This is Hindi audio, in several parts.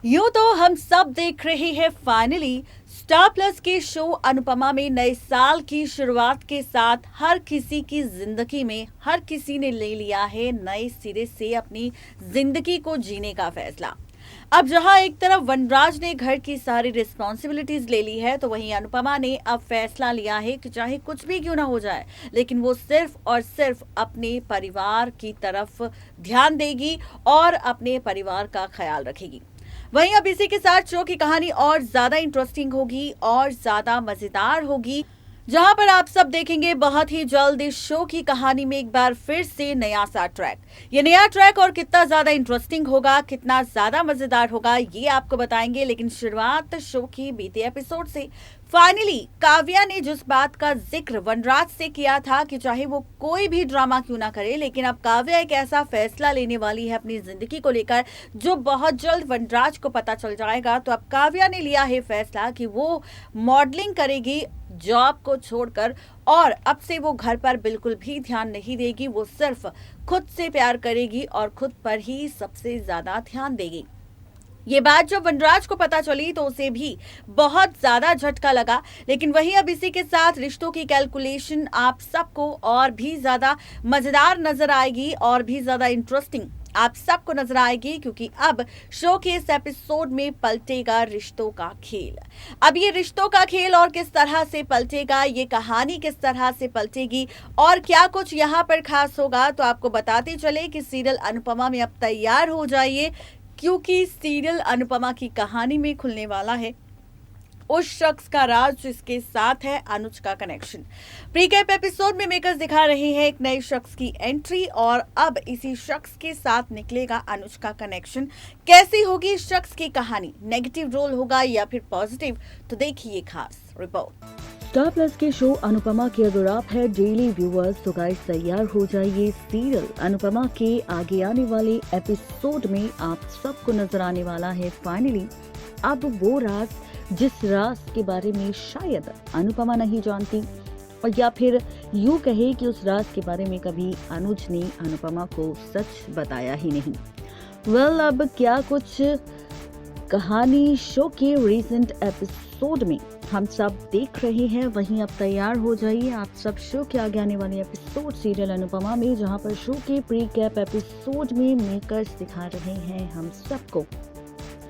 यूं तो हम सब देख रहे हैं फाइनली स्टार प्लस के शो अनुपमा में नए साल की शुरुआत के साथ हर किसी की जिंदगी में हर किसी ने ले लिया है नए सिरे से अपनी जिंदगी को जीने का फैसला। अब जहां एक तरफ वनराज ने घर की सारी रिस्पॉन्सिबिलिटीज ले ली है, तो वहीं अनुपमा ने अब फैसला लिया है कि चाहे कुछ भी क्यों ना हो जाए, लेकिन वो सिर्फ और सिर्फ अपने परिवार की तरफ ध्यान देगी और अपने परिवार का ख्याल रखेगी। वहीं अब इसी के साथ शो की कहानी और ज्यादा इंटरेस्टिंग होगी और ज्यादा मजेदार होगी, जहां पर आप सब देखेंगे बहुत ही जल्द इस शो की कहानी में एक बार फिर से नया सा ट्रैक। ये नया ट्रैक और कितना ज्यादा इंटरेस्टिंग होगा, कितना ज्यादा मजेदार होगा, ये आपको बताएंगे। लेकिन शुरुआत शो की बीते एपिसोड से फाइनली काव्या ने जिस बात का जिक्र वनराज से किया था कि चाहे वो कोई भी ड्रामा क्यों ना करे, लेकिन अब काव्या एक ऐसा फैसला लेने वाली है अपनी जिंदगी को लेकर जो बहुत जल्द वनराज को पता चल जाएगा। तो अब काव्या ने लिया है फैसला कि वो मॉडलिंग करेगी जॉब को छोड़कर, और अब से वो घर पर बिल्कुल भी ध्यान नहीं देगी। वो सिर्फ खुद से प्यार करेगी और खुद पर ही सबसे ज्यादा ध्यान देगी। ये बात जब वनराज को पता चली तो उसे भी बहुत ज्यादा झटका लगा। लेकिन वहीं अब इसी के साथ रिश्तों की कैलकुलेशन आप सबको और भी ज्यादा मजेदार नजर आएगी और भी ज्यादा इंटरेस्टिंग आप सबको नजर आएगी, क्योंकि अब शो के इस एपिसोड में पलटेगा रिश्तों का खेल। अब ये रिश्तों का खेल और किस तरह से पलटेगा, ये कहानी किस तरह से पलटेगी और क्या कुछ यहाँ पर खास होगा, तो आपको बताते चले कि सीरियल अनुपमा में अब तैयार हो जाइए, क्योंकि सीरियल अनुपमा की कहानी में खुलने वाला है उस शख्स का राज जिसके साथ है अनुज का कनेक्शन। प्रीकैप एपिसोड में मेकर्स दिखा रहे हैं एक नए शख्स की एंट्री, और अब इसी शख्स के साथ निकलेगा अनुज का कनेक्शन। कैसी होगी इस शख्स की कहानी, नेगेटिव रोल होगा या फिर पॉजिटिव, तो देखिए खास रिपोर्ट। स्टार प्लस के शो अनुपमा के अगर आप है डेली व्यूअर्स, तो गाइस तैयार हो जाइए। सीरियल अनुपमा के आगे आने वाले एपिसोड में आप सबको नजर आने वाला है फाइनली अब वो राज जिस राज के बारे में शायद अनुपमा नहीं जानती, और या फिर यूं कहे कि उस राज के बारे में कभी अनुज ने अनुपमा को सच बताया ही नहीं। वेल, अब क्या कुछ कहानी शो के रीसेंट एपिसोड में हम सब देख रहे हैं, वहीं अब तैयार हो जाइए आप सब शो के आगे आने वाले एपिसोड सीरियल अनुपमा में, जहां पर शो के प्री कैप एपिसोड में मेकर्स दिखा रहे हैं हम सबको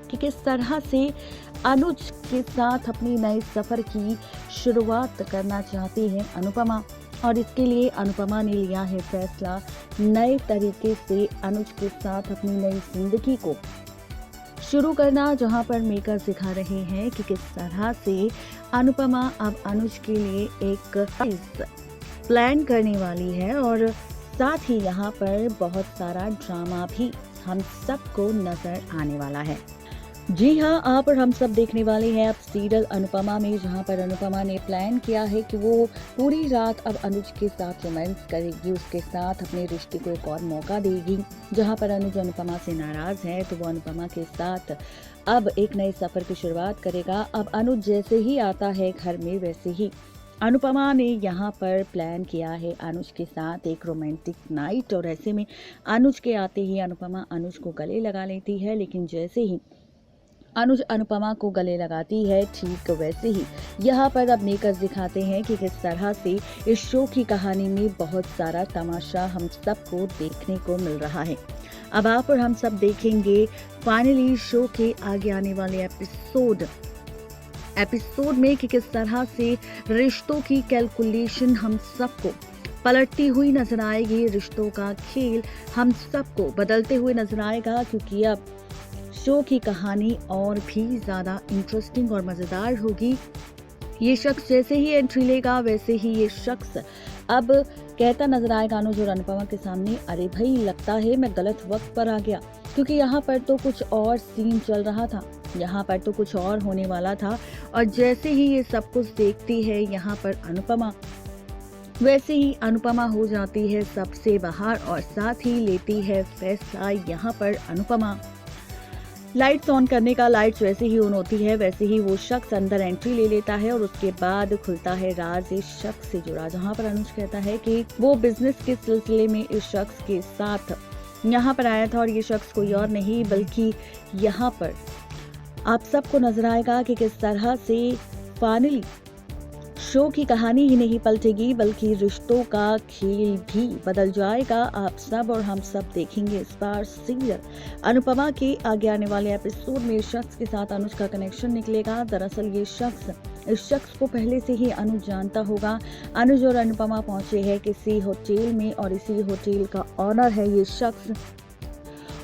कि किस तरह से अनुज के साथ अपनी नए सफर की शुरुआत करना चाहती है अनुपमा, और इसके लिए अनुपमा ने लिया है फैसला नए तरीके से अनुज के साथ अपनी नई जिंदगी को शुरू करना, जहां पर मेकर्स दिखा रहे हैं कि किस तरह से अनुपमा अब अनुज के लिए एक प्लान करने वाली है, और साथ ही यहाँ पर बहुत सारा ड्रामा भी हम सबको नजर आने वाला है। जी हाँ, आप और हम सब देखने वाले हैं अब सीरियल अनुपमा में, जहां पर अनुपमा ने प्लान किया है कि वो पूरी रात अब अनुज के साथ रोमांस करेगी, उसके साथ अपने रिश्ते को एक और मौका देगी। जहां पर अनुज अनुपमा से नाराज है, तो वो अनुपमा के साथ अब एक नए सफर की शुरुआत करेगा। अब अनुज जैसे ही आता है घर में, वैसे ही अनुपमा ने यहाँ पर प्लान किया है अनुज के साथ एक रोमांटिक नाइट, और ऐसे में अनुज के आते ही अनुपमा अनुज को गले लगा लेती है। लेकिन जैसे ही अनुज अनुपमा को गले लगाती है, ठीक वैसे ही यहाँ पर अब मेकर्स दिखाते हैं कि किस तरह से इस शो की कहानी में बहुत सारा तमाशा हम सबको देखने को मिल रहा है। अब आप और हम सब देखेंगे फाइनली शो के आगे आने वाले एपिसोड में कि किस तरह से रिश्तों की कैलकुलेशन हम सबको पलटती हुई नजर आएगी, रिश्तों का खेल हम सबको बदलते हुए नजर आएगा, क्योंकि अब शो की कहानी और भी ज्यादा इंटरेस्टिंग और मजेदार होगी। ये शख्स जैसे ही एंट्री लेगा, वैसे ही ये शख्स अब कहता नजर आएगा अनुज और अनुपमा के सामने, अरे भाई लगता है मैं गलत वक्त पर आ गया, क्योंकि यहाँ पर तो कुछ और सीन चल रहा था, यहाँ पर तो कुछ और होने वाला था। और जैसे ही ये सब कुछ देखती है यहाँ पर अनुपमा, वैसे ही अनुपमा हो जाती है सबसे बाहर, और साथ ही लेती है फैसला यहाँ पर अनुपमा लाइट्स ऑन करने का। लाइट्स वैसे ही ऑन होती है, वैसे ही वो शख्स अंदर एंट्री ले लेता है, और उसके बाद खुलता है राज इस शख्स से जुड़ा, जहां पर अनुज कहता है कि वो बिजनेस के सिलसिले में इस शख्स के साथ यहाँ पर आया था, और ये शख्स कोई और नहीं बल्कि यहाँ पर आप सबको नजर आएगा कि किस तरह से फाइनली शो की कहानी ही नहीं पलटेगी बल्कि रिश्तों का खेल भी बदल जाएगा। आप सब और हम सब देखेंगे इस बार सीरियल अनुपमा के आगे आने वाले एपिसोड में इस शख्स के साथ अनुज का कनेक्शन निकलेगा। दरअसल ये इस शख्स को पहले से ही अनुज जानता होगा। अनुज और अनुपमा पहुंचे हैं किसी होटल में और इसी होटल का ऑनर है ये शख्स।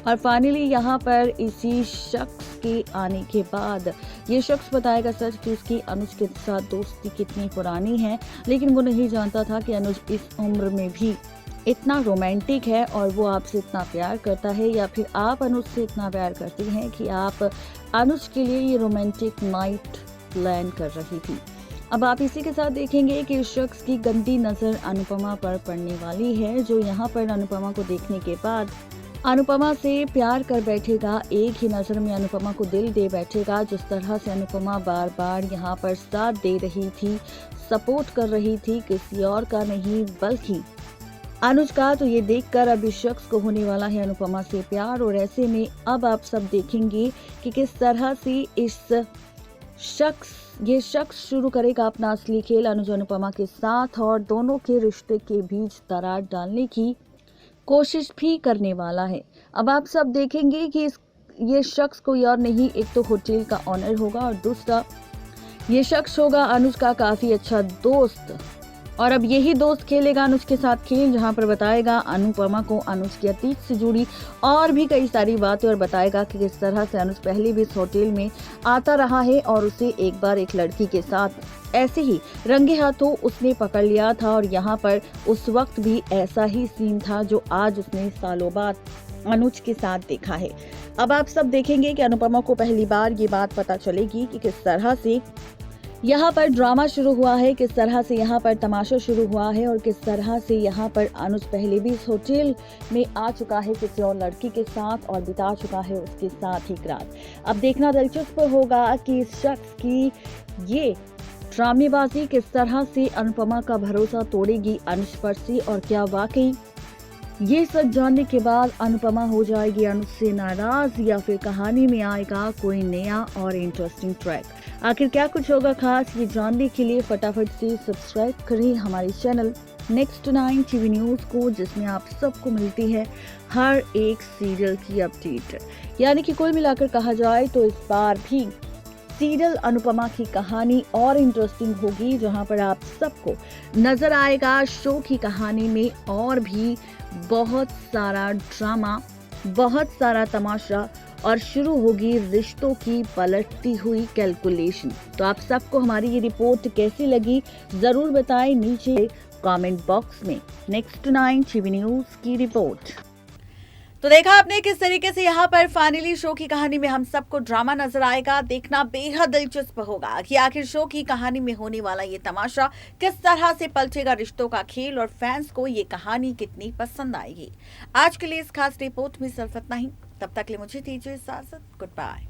और फाइनली यहाँ पर इसी शख्स के आने के बाद ये शख्स बताएगा सच कि उसकी अनुज के साथ दोस्ती कितनी पुरानी है, लेकिन वो नहीं जानता था कि अनुज इस उम्र में भी इतना रोमांटिक है और वो आपसे इतना प्यार करता है, या फिर आप अनुज से इतना प्यार करती हैं कि आप अनुज के लिए ये रोमांटिक नाइट प्लान कर रही थी। अब आप इसी के साथ देखेंगे कि इस शख्स की गंदी नज़र अनुपमा पर पड़ने वाली है, जो यहाँ पर अनुपमा को देखने के बाद अनुपमा से प्यार कर बैठेगा, एक ही नज़र में अनुपमा को दिल दे बैठेगा। जिस तरह से अनुपमा बार बार यहाँ पर साथ दे रही थी, सपोर्ट कर रही थी, किसी और का नहीं बल्कि अनुज का, तो ये देखकर अब इस शख्स को होने वाला है अनुपमा से प्यार। और ऐसे में अब आप सब देखेंगे कि किस तरह से ये शख्स शुरू करेगा अपना असली खेल अनुज अनुपमा के साथ और दोनों के रिश्ते के बीच दरार डालने की कोशिश भी करने वाला है। अब आप सब देखेंगे कि ये शख्स कोई और नहीं, एक तो होटल का ऑनर होगा और दूसरा ये शख्स होगा अनुज का काफ़ी अच्छा दोस्त। और अब यही दोस्त खेलेगा अनुज के साथ खेल, जहां पर बताएगा अनुपमा को अनुज के अतीत से जुड़ी और भी कई सारी बातें, और बताएगा कि किस तरह से अनुज पहले भी इस होटल में आता रहा है और उसे एक बार एक लड़की के साथ ऐसे ही रंगे हाथों उसने पकड़ लिया था और यहाँ पर उस वक्त भी ऐसा ही सीन था जो आज उसने सालों बाद अनुज के साथ देखा है। अब आप सब देखेंगे कि अनुपमा को पहली बार ये बात पता चलेगी कि किस तरह से यहाँ पर ड्रामा शुरू हुआ है, किस तरह से यहाँ पर तमाशा शुरू हुआ है और किस तरह से यहाँ पर अनुज पहले भी इस होटल में आ चुका है किसी और लड़की के साथ और बिता चुका है उसके साथ एक रात। अब देखना दिलचस्प होगा कि इस शख्स की ये ड्रामेबाजी किस तरह से अनुपमा का भरोसा तोड़ेगी अनुज पर से, और क्या वाकई ये सच जानने के बाद अनुपमा हो जाएगी अनुज से नाराज, या फिर कहानी में आएगा कोई नया और इंटरेस्टिंग ट्रैक। आखिर क्या कुछ होगा खास, ये जानने के लिए फटाफट से सब्सक्राइब करें हमारे चैनल नेक्स्ट 9 टीवी न्यूज़ को, जिसमें आप सबको मिलती है हर एक सीरियल की अपडेट। यानी कि कुल मिलाकर कहा जाए तो इस बार भी सीरियल अनुपमा की कहानी और इंटरेस्टिंग होगी, जहां पर आप सबको नजर आएगा शो की कहानी में और भी बहुत सारा ड्रामा, बहुत सारा तमाशा, और शुरू होगी रिश्तों की पलटती हुई कैलकुलेशन। तो आप सबको हमारी ये रिपोर्ट कैसी लगी जरूर बताएं नीचे कमेंट बॉक्स में। नेक्स्ट 9 टीवी न्यूज़ की रिपोर्ट। तो देखा आपने किस तरीके से यहाँ पर फाइनली शो की कहानी में हम सबको ड्रामा नजर आएगा। देखना बेहद दिलचस्प होगा कि आखिर शो की कहानी में होने वाला ये तमाशा किस तरह से पलटेगा रिश्तों का खेल और फैंस को ये कहानी कितनी पसंद आएगी। आज के लिए इस खास रिपोर्ट में सिर्फ इतना ही। तब तक के लिए मुझे दीजिए इजाजत। Good bye.